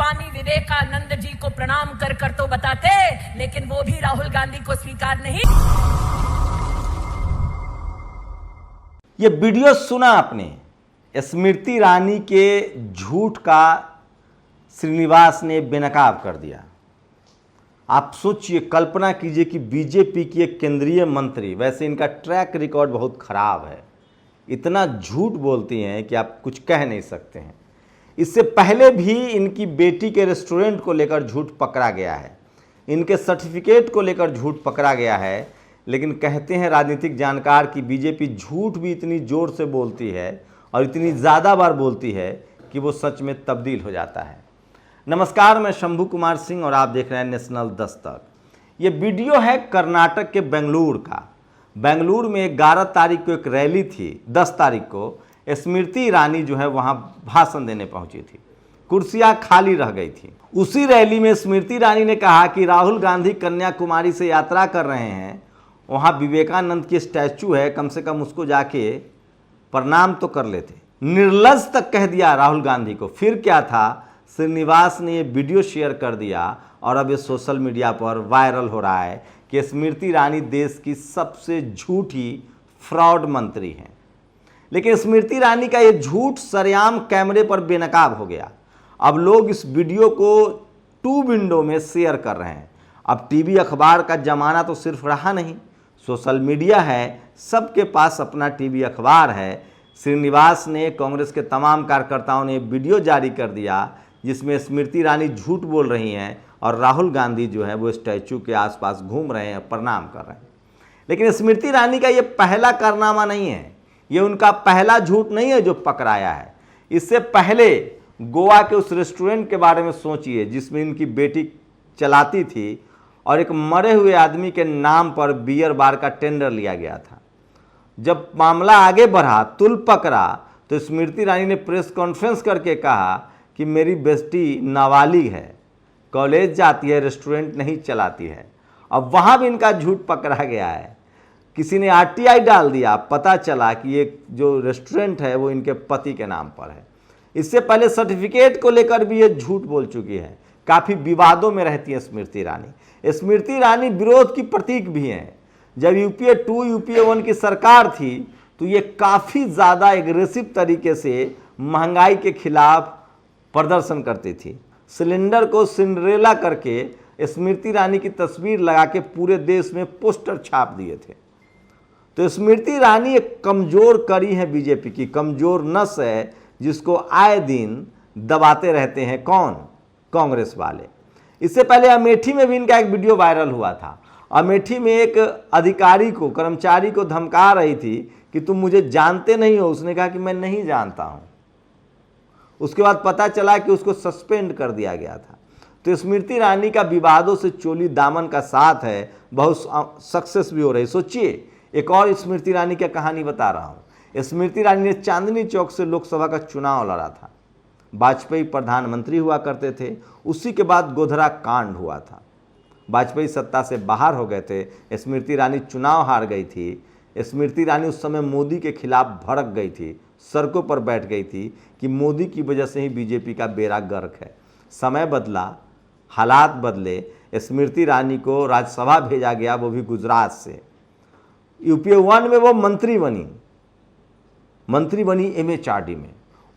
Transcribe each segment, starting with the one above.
स्वामी विवेकानंद जी को प्रणाम कर कर तो बताते, लेकिन वो भी राहुल गांधी को स्वीकार नहीं। ये वीडियो सुना आपने, स्मृति ईरानी के झूठ का श्रीनिवास ने बेनकाब कर दिया। आप सोचिए, कल्पना कीजिए कि बीजेपी की एक केंद्रीय मंत्री, वैसे इनका ट्रैक रिकॉर्ड बहुत खराब है, इतना झूठ बोलती हैं कि आप कुछ कह नहीं सकते हैं। इससे पहले भी इनकी बेटी के रेस्टोरेंट को लेकर झूठ पकड़ा गया है, इनके सर्टिफिकेट को लेकर झूठ पकड़ा गया है। लेकिन कहते हैं राजनीतिक जानकार कि बीजेपी झूठ भी इतनी ज़ोर से बोलती है और इतनी ज़्यादा बार बोलती है कि वो सच में तब्दील हो जाता है। नमस्कार, मैं शंभू कुमार सिंह और आप देख रहे हैं नेशनल दस्तक। ये वीडियो है कर्नाटक के बेंगलुरु का। बेंगलुरु में 11 तारीख को एक रैली थी। 10 तारीख को स्मृति ईरानी जो है वहाँ भाषण देने पहुँची थी, कुर्सियाँ खाली रह गई थी। उसी रैली में स्मृति ईरानी ने कहा कि राहुल गांधी कन्याकुमारी से यात्रा कर रहे हैं, वहाँ विवेकानंद की स्टैचू है, कम से कम उसको जाके प्रणाम तो कर लेते। निर्लज तक कह दिया राहुल गांधी को। फिर क्या था, श्रीनिवास ने ये वीडियो शेयर कर दिया और अब ये सोशल मीडिया पर वायरल हो रहा है कि स्मृति ईरानी देश की सबसे झूठी फ्रॉड मंत्री हैं। लेकिन स्मृति ईरानी का ये झूठ सरेआम कैमरे पर बेनकाब हो गया। अब लोग इस वीडियो को 2 विंडो में शेयर कर रहे हैं। अब टीवी अखबार का ज़माना तो सिर्फ रहा नहीं, सोशल मीडिया है, सबके पास अपना टीवी अखबार है। श्रीनिवास ने, कांग्रेस के तमाम कार्यकर्ताओं ने वीडियो जारी कर दिया जिसमें स्मृति ईरानी झूठ बोल रही हैं और राहुल गांधी जो है वो स्टैचू के आसपास घूम रहे हैं, प्रणाम कर रहे हैं। लेकिन स्मृति ईरानी का ये पहला कारनामा नहीं है, ये उनका पहला झूठ नहीं है जो पकड़ाया है। इससे पहले गोवा के उस रेस्टोरेंट के बारे में सोचिए जिसमें इनकी बेटी चलाती थी और एक मरे हुए आदमी के नाम पर बियर बार का टेंडर लिया गया था। जब मामला आगे बढ़ा, तुल पकड़ा, तो स्मृति ईरानी ने प्रेस कॉन्फ्रेंस करके कहा कि मेरी बेटी नाबालिग है, कॉलेज जाती है, रेस्टोरेंट नहीं चलाती है। अब वहाँ भी इनका झूठ पकड़ा गया है। किसी ने आरटीआई डाल दिया, पता चला कि ये जो रेस्टोरेंट है वो इनके पति के नाम पर है। इससे पहले सर्टिफिकेट को लेकर भी ये झूठ बोल चुकी है। काफ़ी विवादों में रहती है स्मृति ईरानी। स्मृति ईरानी विरोध की प्रतीक भी हैं। जब यूपीए 2 यूपीए 1 की सरकार थी तो ये काफ़ी ज़्यादा एग्रेसिव तरीके से महंगाई के खिलाफ प्रदर्शन करती थी। सिलेंडर को सिंड्रेला करके स्मृति ईरानी की तस्वीर लगा के पूरे देश में पोस्टर छाप दिए थे। तो स्मृति ईरानी एक कमज़ोर कड़ी है, बीजेपी की कमज़ोर नस है जिसको आए दिन दबाते रहते हैं। कौन? कांग्रेस वाले। इससे पहले अमेठी में भी इनका एक वीडियो वायरल हुआ था। अमेठी में एक अधिकारी को, कर्मचारी को धमका रही थी कि तुम मुझे जानते नहीं हो। उसने कहा कि मैं नहीं जानता हूँ। उसके बाद पता चला कि उसको सस्पेंड कर दिया गया था। तो स्मृति ईरानी का विवादों से चोली दामन का साथ है, बहुत सक्सेस भी हो रही। सोचिए, एक और स्मृति ईरानी की कहानी बता रहा हूँ। स्मृति ईरानी ने चांदनी चौक से लोकसभा का चुनाव लड़ा था। वाजपेयी प्रधानमंत्री हुआ करते थे। उसी के बाद गोधरा कांड हुआ था। वाजपेयी सत्ता से बाहर हो गए थे, स्मृति ईरानी चुनाव हार गई थी। स्मृति ईरानी उस समय मोदी के खिलाफ भड़क गई थी, सड़कों पर बैठ गई थी कि मोदी की वजह से ही बीजेपी का बेड़ा गर्क है। समय बदला, हालात बदले, स्मृति ईरानी को राज्यसभा भेजा गया, वो भी गुजरात से। यूपीए 1 में वो मंत्री बनी एमएचआरडी में।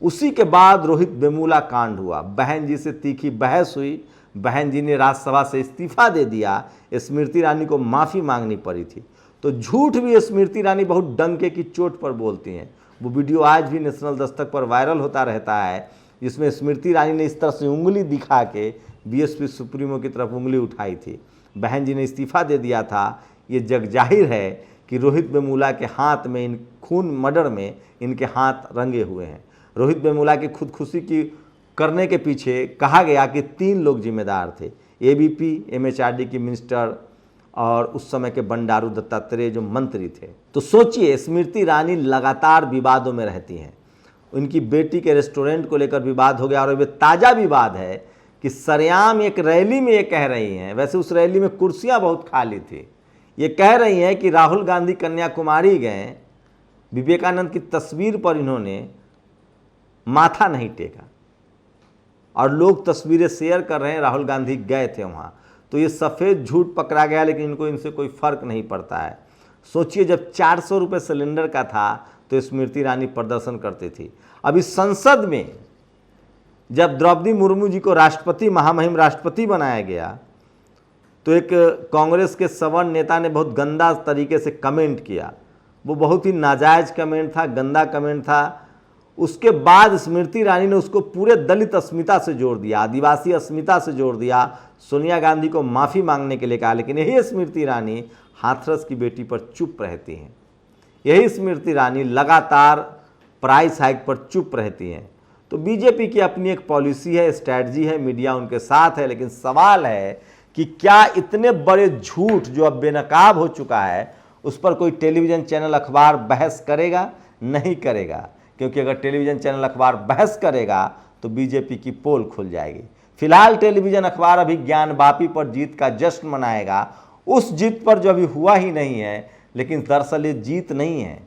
उसी के बाद रोहित वेमुला कांड हुआ। बहन जी से तीखी बहस हुई, बहन जी ने राज्यसभा से इस्तीफा दे दिया। स्मृति ईरानी को माफ़ी मांगनी पड़ी थी। तो झूठ भी स्मृति ईरानी बहुत डंके की चोट पर बोलती हैं। वो वीडियो आज भी नेशनल दस्तक पर वायरल होता रहता है जिसमें स्मृति ईरानी ने इस तरह से उंगली दिखा के बीएसपी सुप्रीमो की तरफ उंगली उठाई थी। बहन जी ने इस्तीफा दे दिया था। ये जग जाहिर है कि रोहित वेमुला के हाथ में, इन खून मर्डर में इनके हाथ रंगे हुए हैं। रोहित वेमुला की खुदकुशी की करने के पीछे कहा गया कि 3 लोग जिम्मेदार थे, एबीपी, एमएचआरडी की मिनिस्टर और उस समय के बंडारू दत्तात्रेय जो मंत्री थे। तो सोचिए, स्मृति ईरानी लगातार विवादों में रहती हैं। उनकी बेटी के रेस्टोरेंट को लेकर विवाद हो गया और ये ताज़ा विवाद है कि सरेआम एक रैली में ये कह रही हैं, वैसे उस रैली में कुर्सियां बहुत खाली थी, ये कह रही हैं कि राहुल गांधी कन्याकुमारी गए, विवेकानंद की तस्वीर पर इन्होंने माथा नहीं टेका। और लोग तस्वीरें शेयर कर रहे हैं, राहुल गांधी गए थे वहाँ। तो ये सफ़ेद झूठ पकड़ा गया, लेकिन इनसे कोई फ़र्क नहीं पड़ता है। सोचिए, जब 400 रुपये सिलेंडर का था तो स्मृति ईरानी प्रदर्शन करती थी। अभी संसद में जब द्रौपदी मुर्मू जी को राष्ट्रपति, महामहिम राष्ट्रपति बनाया गया, तो एक कांग्रेस के सवर्ण नेता ने बहुत गंदा तरीके से कमेंट किया। वो बहुत ही नाजायज़ कमेंट था, गंदा कमेंट था। उसके बाद स्मृति ईरानी ने उसको पूरे दलित अस्मिता से जोड़ दिया, आदिवासी अस्मिता से जोड़ दिया, सोनिया गांधी को माफ़ी मांगने के लिए कहा। लेकिन यही स्मृति ईरानी हाथरस की बेटी पर चुप रहती हैं। यही स्मृति ईरानी लगातार प्राइस हाइक पर चुप रहती हैं। तो बीजेपी की अपनी एक पॉलिसी है, स्ट्रैटेजी है, मीडिया उनके साथ है। लेकिन सवाल है कि क्या इतने बड़े झूठ जो अब बेनकाब हो चुका है, उस पर कोई टेलीविज़न चैनल, अखबार बहस करेगा? नहीं करेगा, क्योंकि अगर टेलीविज़न चैनल, अखबार बहस करेगा तो बीजेपी की पोल खुल जाएगी। फिलहाल टेलीविज़न अखबार अभी ज्ञानवापी पर जीत का जश्न मनाएगा, उस जीत पर जो अभी हुआ ही नहीं है। लेकिन दरअसल ये जीत नहीं है,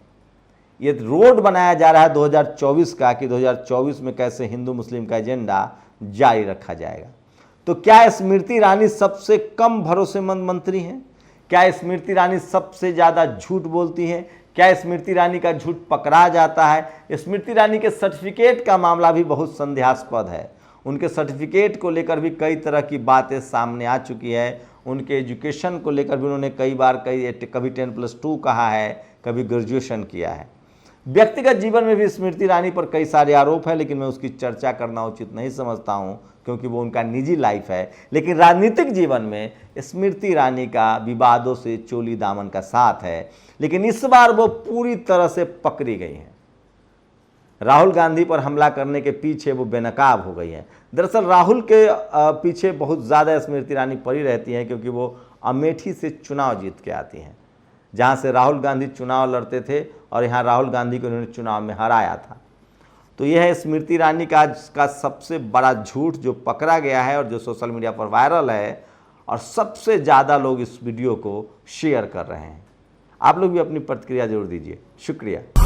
ये रोड बनाया जा रहा है 2024 का, कि 2024 में कैसे हिंदू मुस्लिम का एजेंडा जारी रखा जाएगा। तो क्या स्मृति ईरानी सबसे कम भरोसेमंद मंत्री हैं? क्या स्मृति ईरानी सबसे ज़्यादा झूठ बोलती हैं? क्या स्मृति ईरानी का झूठ पकड़ा जाता है? स्मृति ईरानी के सर्टिफिकेट का मामला भी बहुत संदेहास्पद है। उनके सर्टिफिकेट को लेकर भी कई तरह की बातें सामने आ चुकी है। उनके एजुकेशन को लेकर भी उन्होंने कई बार कभी 10+2 कहा है, कभी ग्रेजुएशन किया है। व्यक्तिगत जीवन में भी स्मृति ईरानी पर कई सारे आरोप हैं, लेकिन मैं उसकी चर्चा करना उचित नहीं समझता हूं, क्योंकि वो उनका निजी लाइफ है। लेकिन राजनीतिक जीवन में स्मृति ईरानी का विवादों से चोली दामन का साथ है। लेकिन इस बार वो पूरी तरह से पकड़ी गई हैं। राहुल गांधी पर हमला करने के पीछे वो बेनकाब हो गई हैं। दरअसल राहुल के पीछे बहुत ज़्यादा स्मृति ईरानी पड़ी रहती हैं, क्योंकि वो अमेठी से चुनाव जीत के आती हैं, जहाँ से राहुल गांधी चुनाव लड़ते थे, और यहाँ राहुल गांधी को उन्होंने चुनाव में हराया था। तो यह है स्मृति ईरानी का सबसे बड़ा झूठ जो पकड़ा गया है और जो सोशल मीडिया पर वायरल है, और सबसे ज़्यादा लोग इस वीडियो को शेयर कर रहे हैं। आप लोग भी अपनी प्रतिक्रिया जरूर दीजिए। शुक्रिया।